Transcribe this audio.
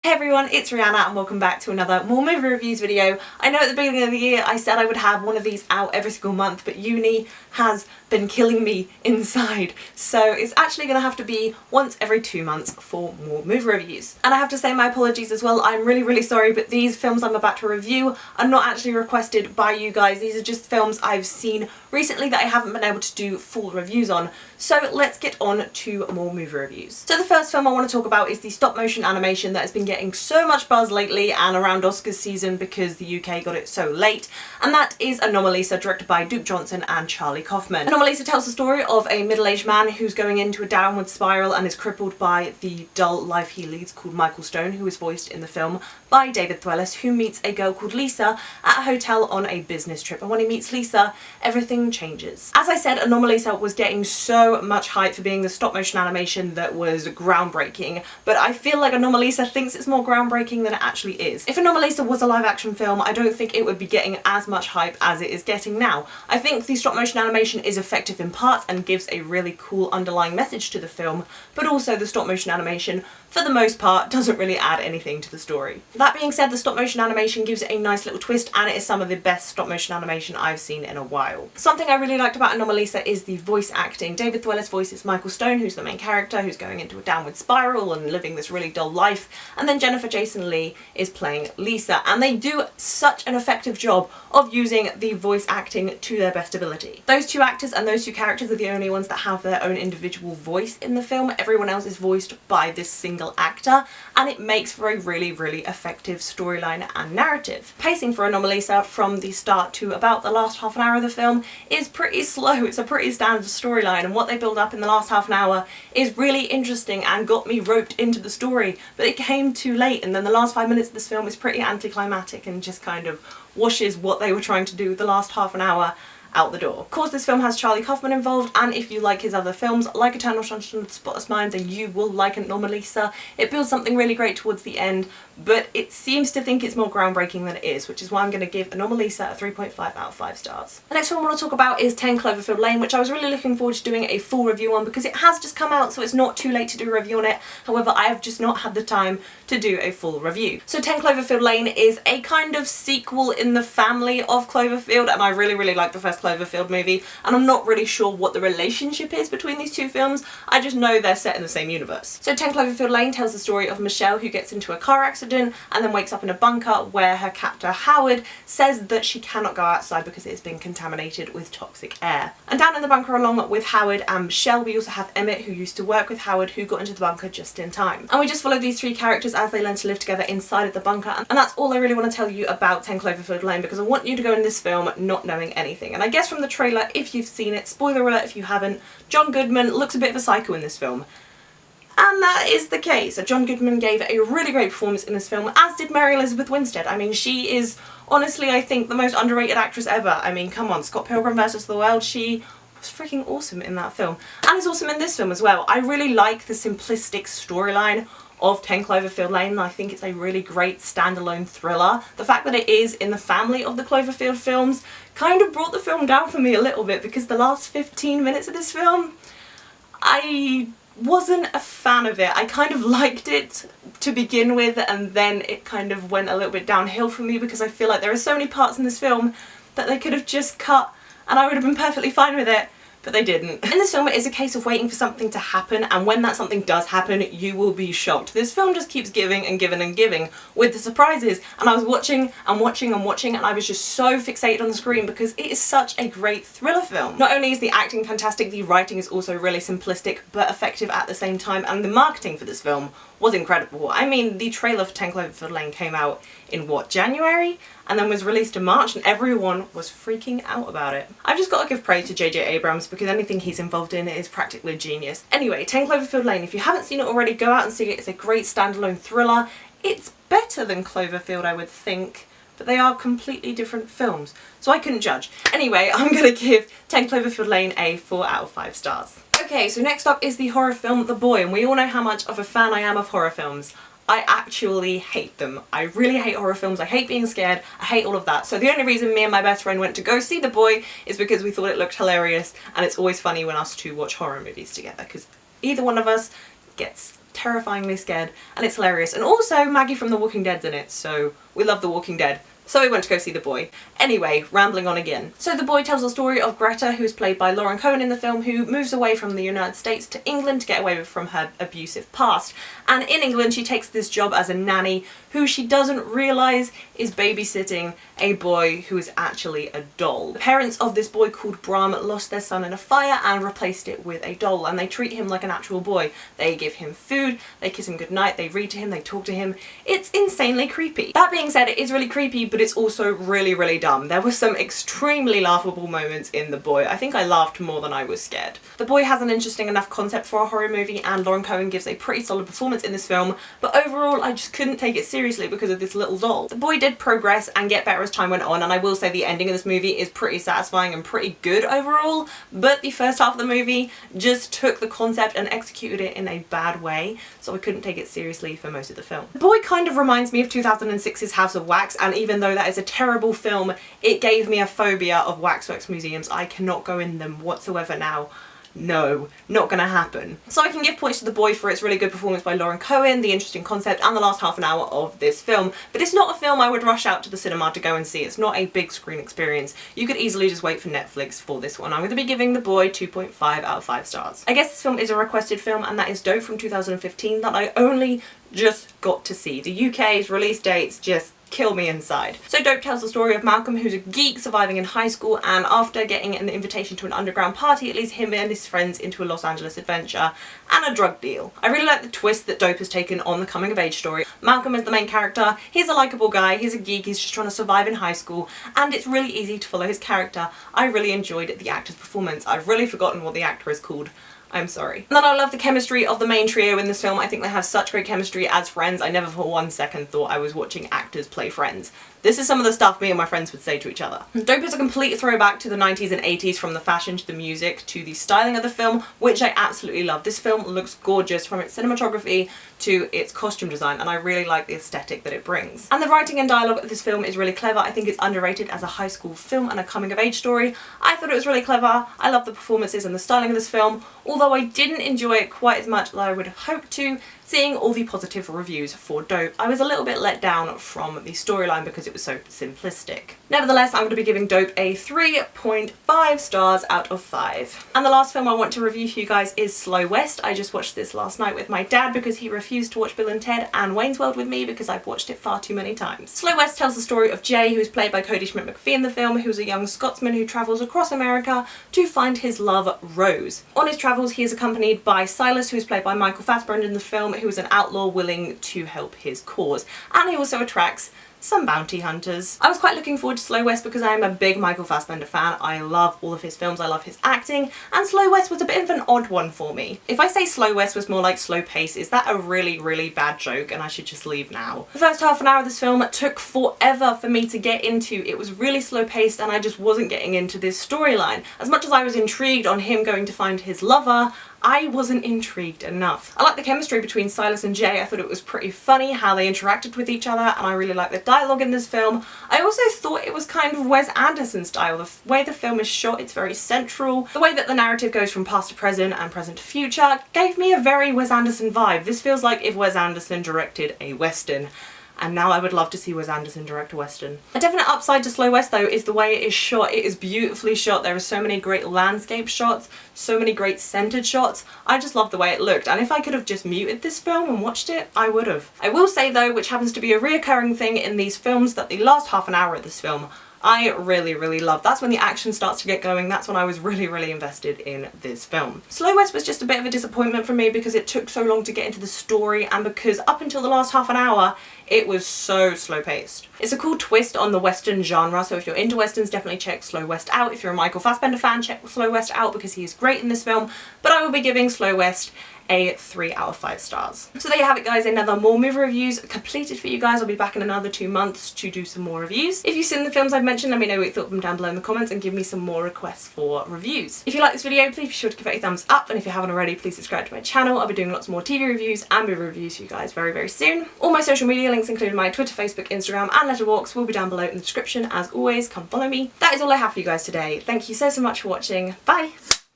Hey everyone, it's Rihanna and welcome back to another more movie reviews video. I know at the beginning of the year I said I would have one of these out every single month, but uni has been killing me inside, so it's actually going to have to be once every 2 months for more movie reviews. And I have to say my apologies as well, I'm really sorry, but these films I'm about to review are not actually requested by you guys. These are just films I've seen recently that I haven't been able to do full reviews on. So let's get on to more movie reviews. So the first film I want to talk about is the stop motion animation that has been getting so much buzz lately and around Oscars season because the UK got it so late, and that is Anomalisa, directed by Duke Johnson and Charlie Kaufman. Anomalisa tells the story of a middle-aged man who's going into a downward spiral and is crippled by the dull life he leads, called Michael Stone, who is voiced in the film by David Thewlis, who meets a girl called Lisa at a hotel on a business trip, and when he meets Lisa, everything changes. As I said, Anomalisa was getting so much hype for being the stop motion animation that was groundbreaking, but I feel like Anomalisa thinks it's more groundbreaking than it actually is. If Anomalisa was a live action film, I don't think it would be getting as much hype as it is getting now. I think the stop motion animation is effective in parts and gives a really cool underlying message to the film, but also the stop motion animation, for the most part, doesn't really add anything to the story. That being said, the stop motion animation gives it a nice little twist, and it is some of the best stop motion animation I've seen in a while. Something I really liked about Anomalisa is the voice acting. David Thewlis voices Michael Stone, who's the main character, who's going into a downward spiral and living this really dull life, and then Jennifer Jason Leigh is playing Lisa, and they do such an effective job of using the voice acting to their best ability. Those two actors and those two characters are the only ones that have their own individual voice in the film. Everyone else is voiced by this single actor, and it makes for a really effective storyline and narrative. Pacing for Anomalisa from the start to about the last half an hour of the film is pretty slow. It's a pretty standard storyline, and what they build up in the last half an hour is really interesting and got me roped into the story, but it came too late, and then the last 5 minutes of this film is pretty anticlimactic and just kind of washes what they were trying to do with the last half an hour out the door. Of course, this film has Charlie Kaufman involved, and if you like his other films, like Eternal Sunshine of the Spotless Mind, then you will like Anomalisa. It builds something really great towards the end, but it seems to think it's more groundbreaking than it is, which is why I'm going to give Anomalisa a 3.5 out of 5 stars. The next film I want to talk about is 10 Cloverfield Lane, which I was really looking forward to doing a full review on because it has just come out, so it's not too late to do a review on it. However, I have just not had the time to do a full review. So 10 Cloverfield Lane is a kind of sequel in the family of Cloverfield, and I really like the first Cloverfield movie, and I'm not really sure what the relationship is between these two films. I just know they're set in the same universe. So 10 Cloverfield Lane tells the story of Michelle, who gets into a car accident and then wakes up in a bunker where her captor Howard says that she cannot go outside because it has been contaminated with toxic air. And down in the bunker along with Howard and Michelle, we also have Emmett, who used to work with Howard, who got into the bunker just in time. And we just follow these three characters as they learn to live together inside of the bunker, and that's all I really want to tell you about 10 Cloverfield Lane, because I want you to go in this film not knowing anything. And I guess from the trailer, if you've seen it, spoiler alert if you haven't, John Goodman looks a bit of a psycho in this film. And that is the case. John Goodman gave a really great performance in this film, as did Mary Elizabeth Winstead. I mean, she is honestly, I think, the most underrated actress ever. I mean, come on, Scott Pilgrim vs. the World, she was freaking awesome in that film. And is awesome in this film as well. I really like the simplistic storyline of 10 Cloverfield Lane, and I think it's a really great standalone thriller. The fact that it is in the family of the Cloverfield films kind of brought the film down for me a little bit, because the last 15 minutes of this film, I wasn't a fan of it. I kind of liked it to begin with, and then it kind of went a little bit downhill for me because I feel like there are so many parts in this film that they could have just cut and I would have been perfectly fine with it, but they didn't. In this film, it is a case of waiting for something to happen, and when that something does happen, you will be shocked. This film just keeps giving and giving and giving with the surprises, and I was watching and watching and watching, and I was just so fixated on the screen because it is such a great thriller film. Not only is the acting fantastic, the writing is also really simplistic but effective at the same time, and the marketing for this film was incredible. I mean, the trailer for 10 Cloverfield Lane came out in what, January? And then was released in March, and everyone was freaking out about it. I've just got to give praise to J.J. Abrams because anything he's involved in is practically genius. Anyway, 10 Cloverfield Lane, if you haven't seen it already, go out and see it. It's a great standalone thriller. It's better than Cloverfield, I would think, but they are completely different films, so I couldn't judge. Anyway, I'm gonna give 10 Cloverfield Lane a 4 out of 5 stars. Okay, so next up is the horror film The Boy, and we all know how much of a fan I am of horror films. I actually hate them. I really hate horror films. I hate being scared. I hate all of that. So the only reason me and my best friend went to go see The Boy is because we thought it looked hilarious, and it's always funny when us two watch horror movies together because either one of us gets terrifyingly scared, and it's hilarious. And also Maggie from The Walking Dead's in it, so we love The Walking Dead. So we went to go see The Boy. Anyway, rambling on again. So The Boy tells the story of Greta, who is played by Lauren Cohen in the film, who moves away from the United States to England to get away from her abusive past. And in England she takes this job as a nanny who she doesn't realise is babysitting a boy who is actually a doll. The parents of this boy called Bram lost their son in a fire and replaced it with a doll, and they treat him like an actual boy. They give him food, they kiss him goodnight, they read to him, they talk to him. It's insanely creepy. That being said, it is really creepy, but it's also really, really dumb. There were some extremely laughable moments in The Boy. I think I laughed more than I was scared. The Boy has an interesting enough concept for a horror movie, and Lauren Cohen gives a pretty solid performance in this film, but overall I just couldn't take it seriously because of this little doll. The Boy did progress and get better as time went on, and I will say the ending of this movie is pretty satisfying and pretty good overall, but the first half of the movie just took the concept and executed it in a bad way, so I couldn't take it seriously for most of the film. The Boy kind of reminds me of 2006's House of Wax, and even though that is a terrible film, it gave me a phobia of waxworks museums. I cannot go in them whatsoever now. No, not gonna happen. So I can give points to The Boy for its really good performance by Lauren Cohen, the interesting concept, and the last half an hour of this film. But it's not a film I would rush out to the cinema to go and see. It's not a big screen experience. You could easily just wait for Netflix for this one. I'm going to be giving The Boy 2.5 out of 5 stars. I guess this film is a requested film, and that is Dope from 2015 that I only just got to see. The UK's release dates just kill me inside. So Dope tells the story of Malcolm, who's a geek surviving in high school, and after getting an invitation to an underground party, it leads him and his friends into a Los Angeles adventure and a drug deal. I really like the twist that Dope has taken on the coming of age story. Malcolm is the main character. He's a likeable guy, he's a geek, he's just trying to survive in high school, and it's really easy to follow his character. I really enjoyed the actor's performance. I've really forgotten what the actor is called. I'm sorry. And then I love the chemistry of the main trio in this film. I think they have such great chemistry as friends. I never for one second thought I was watching actors play friends. This is some of the stuff me and my friends would say to each other. Dope is a complete throwback to the 90s and 80s, from the fashion to the music to the styling of the film, which I absolutely love. This film looks gorgeous from its cinematography to its costume design, and I really like the aesthetic that it brings. And the writing and dialogue of this film is really clever. I think it's underrated as a high school film and a coming of age story. I thought it was really clever. I love the performances and the styling of this film, although I didn't enjoy it quite as much as I would have hoped to. Seeing all the positive reviews for Dope, I was a little bit let down from the storyline because it was so simplistic. Nevertheless, I'm going to be giving Dope a 3.5 stars out of 5. And the last film I want to review for you guys is Slow West. I just watched this last night with my dad because he refused to watch Bill and Ted and Wayne's World with me because I've watched it far too many times. Slow West tells the story of Jay, who is played by Cody Schmidt-McPhee in the film, who's a young Scotsman who travels across America to find his love, Rose. On his travels, he is accompanied by Silas, who is played by Michael Fassbender in the film, who is an outlaw willing to help his cause. And he also attracts some bounty hunters. I was quite looking forward to Slow West because I am a big Michael Fassbender fan. I love all of his films, I love his acting, and Slow West was a bit of an odd one for me. If I say Slow West was more like slow pace, is that a really, really bad joke and I should just leave now? The first half an hour of this film took forever for me to get into. It was really slow paced and I just wasn't getting into this storyline. As much as I was intrigued on him going to find his lover, I wasn't intrigued enough. I like the chemistry between Silas and Jay. I thought it was pretty funny how they interacted with each other, and I really like the dialogue in this film. I also thought it was kind of Wes Anderson style. The way the film is shot, it's very central. The way that the narrative goes from past to present and present to future gave me a very Wes Anderson vibe. This feels like if Wes Anderson directed a Western. And now I would love to see Wes Anderson direct a Western. A definite upside to Slow West though is the way it is shot. It is beautifully shot. There are so many great landscape shots, so many great centered shots. I just love the way it looked, and if I could have just muted this film and watched it, I would have. I will say though, which happens to be a reoccurring thing in these films, that the last half an hour of this film I really, really love. That's when the action starts to get going. That's when I was really, really invested in this film. Slow West was just a bit of a disappointment for me because it took so long to get into the story, and because up until the last half an hour it was so slow paced. It's a cool twist on the Western genre, so if you're into Westerns, definitely check Slow West out. If you're a Michael Fassbender fan, check Slow West out because he is great in this film, but I will be giving Slow West a 3 out of 5 stars. So there you have it guys, another more movie reviews completed for you guys. I'll be back in another 2 months to do some more reviews. If you've seen the films I've mentioned, let me know what you thought of them down below in the comments and give me some more requests for reviews. If you like this video, please be sure to give it a thumbs up, and if you haven't already, please subscribe to my channel. I'll be doing lots more TV reviews and movie reviews for you guys very, very soon. All my social media links, including my Twitter, Facebook, Instagram and Letterboxd, will be down below in the description. As always, come follow me. That is all I have for you guys today. Thank you so much for watching. Bye!